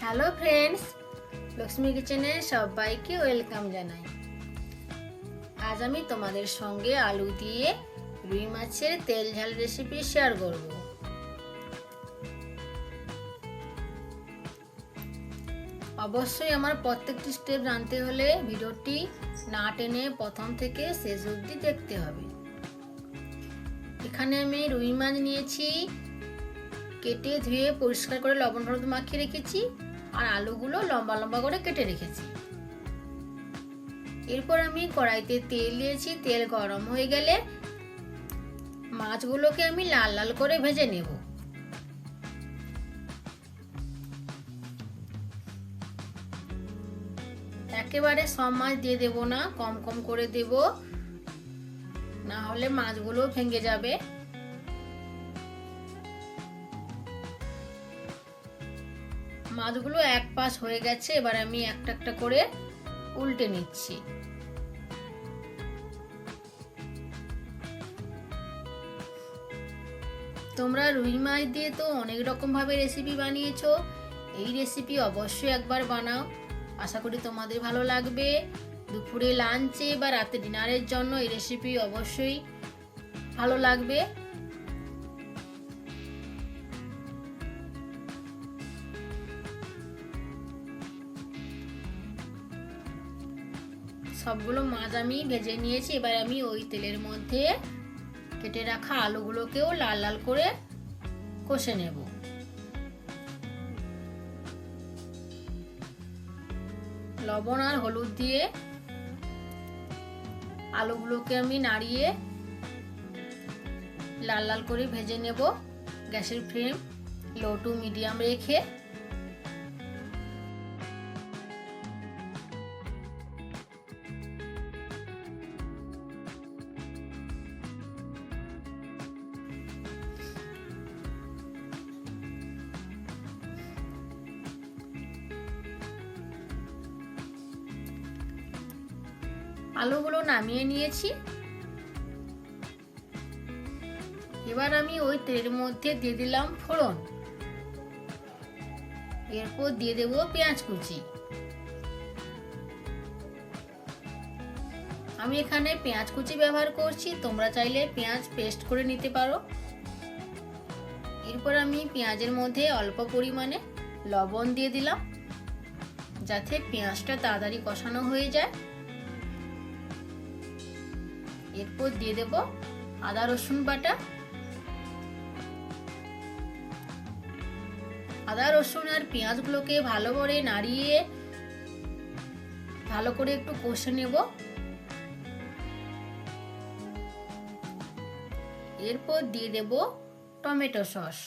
Hello friends, Lakshmi কিচেনে সবাইকে welcome জানাই। আজ আমি তোমাদের সঙ্গে আলু দিয়ে রুই মাছের তেল ঝাল রেসিপি শেয়ার করব। অবশ্যই আমার প্রত্যেকটি স্টেপ জানতে হলে ভিডিওটি না টেনে প্রথম থেকে শেষ অবধি দেখতে হবে। এখানে আমি রুই মাছ নিয়েছি, কেটে ধুয়ে পরিষ্কার করে লবণ হলুদ মাখিয়ে রেখেছি, আর আলুগুলো লম্বা লম্বা করে কেটে রেখেছি। এরপর আমি কড়াইতে তেল দিয়েছি, তেল গরম হয়ে গেলে মাছগুলোকে আমি লাল লাল করে ভেজে নেব। একেবারে সব মাছ দিয়ে দেব না, কম কম করে দেব, না হলে মাছগুলো ভেঙে যাবে। মাছগুলো এক পাশ হয়ে গেছে, এবার আমি একটা একটা করে উল্টে নিচ্ছি। তোমরা রুই মাছ দিয়ে তো অনেক রকম ভাবে রেসিপি বানিয়েছো, এই রেসিপি অবশ্যই একবার বানাও। আশা করি তোমাদের ভালো লাগবে। দুপুরে লাঞ্চে বা রাতে ডিনারের জন্য এই রেসিপি অবশ্যই ভালো লাগবে। সবগুলো মাছ আমি ভেজে নিয়েছি, এবার আমি ওই তেলের মধ্যে কেটে রাখা আলুগুলোকেও লাল লাল করে কষে নেব। লবণ আর হলুদ দিয়ে আলুগুলোকে আমি নাড়িয়ে লাল লাল করে ভেজে নেব। গ্যাসের ফ্লেম লো টু মিডিয়াম রেখে। আলুগুলো নামিয়ে নিয়েছি। এবার আমি ওই তেলের মধ্যে দিয়ে দিলাম ফোড়ন, এরপর দিয়ে দেব পেঁয়াজ কুচি। আমি এখানে পেঁয়াজ কুচি ব্যবহার করছি, তোমরা চাইলে পেঁয়াজ পেস্ট করে নিতে পারো। এরপর আমি পেঁয়াজের মধ্যে অল্প পরিমাণে লবণ দিয়ে দিলাম, যাতে পেঁয়াজটা তাড়াতাড়ি কষানো হয়ে যায়। এরপর দিয়ে দেব আদা রসুন বাটা। আদা রসুন আর পেঁয়াজগুলোকে ভালো করে নাড়িয়ে ভালো করে একটু কষে নেব। এরপর দিয়ে দেব টমেটো সস।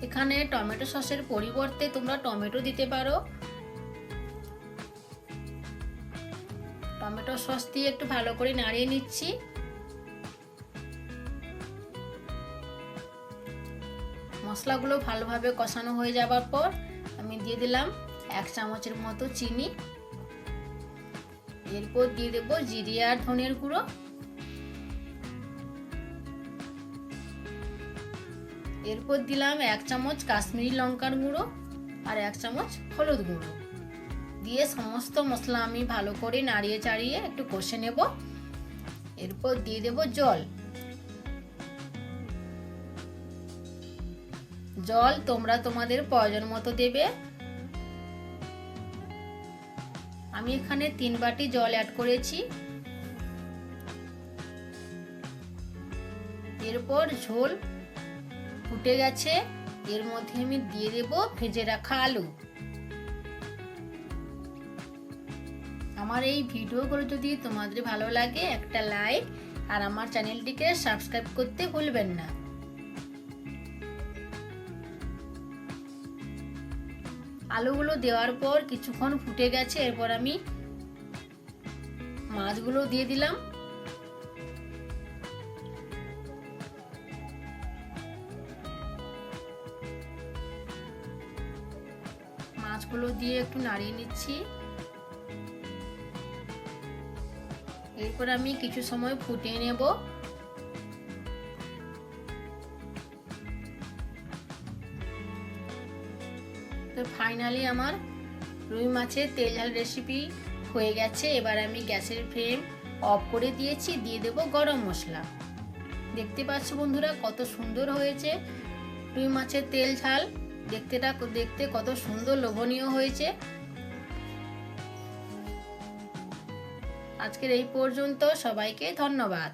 এখানে টমেটো সসের পরিবর্তে তোমরা টমেটো দিতে পারো। টমেটো সস দিয়ে একটু ভালো করে নাড়িয়ে নিচ্ছি। মশলাগুলো ভালোভাবে কষানো হয়ে যাবার পর আমি দিয়ে দিলাম 1 চামচের মতো চিনি। এরপর দিয়ে দেব জিরে আর ধনের গুঁড়ো। এরপর দিলাম 1 চামচ কাশ্মীরি লঙ্কার গুঁড়ো আর 1 চামচ হলুদ গুঁড়ো দিয়ে সমস্ত মশলা আমি ভালো করে নাড়িয়ে চাড়িয়ে একটু কষে নেব। এরপর দিয়ে দেব জল। জল তোমরা তোমাদের প্রয়োজন মতো দেবে। আমি এখানে 3 বাটি জল অ্যাড করেছি। এরপর ঝোল ফুটে গেছে, এর মধ্যে আমি দিয়ে দেব ভেজে রাখা আলু। আমার এই ভিডিওগুলো যদি তোমাদের ভালো লাগে একটা লাইক আর আমার চ্যানেলটিকে সাবস্ক্রাইব করতে ভুলবেন না। আলুগুলো দেওয়ার পর কিছুক্ষণ ফুটে গেছে, এরপর আমি মাছগুলো দিয়ে দিলাম। মাছগুলো দিয়ে একটু নাড়িয়ে নিচ্ছি। এরপর আমি কিছু সময় ফুটিয়ে নেব। তো ফাইনালি আমার রুই মাছের তেল ঝাল রেসিপি হয়ে গেছে। এবার আমি গ্যাসের ফ্লেম অফ করে দিয়েছি, দিয়ে দেব গরম মশলা। দেখতে পাচ্ছ বন্ধুরা কত সুন্দর হয়েছে রুই মাছের তেল ঝাল, দেখতে কত সুন্দর লোভনীয় হয়েছে। আজকের এই পর্যন্ত, সবাইকে ধন্যবাদ।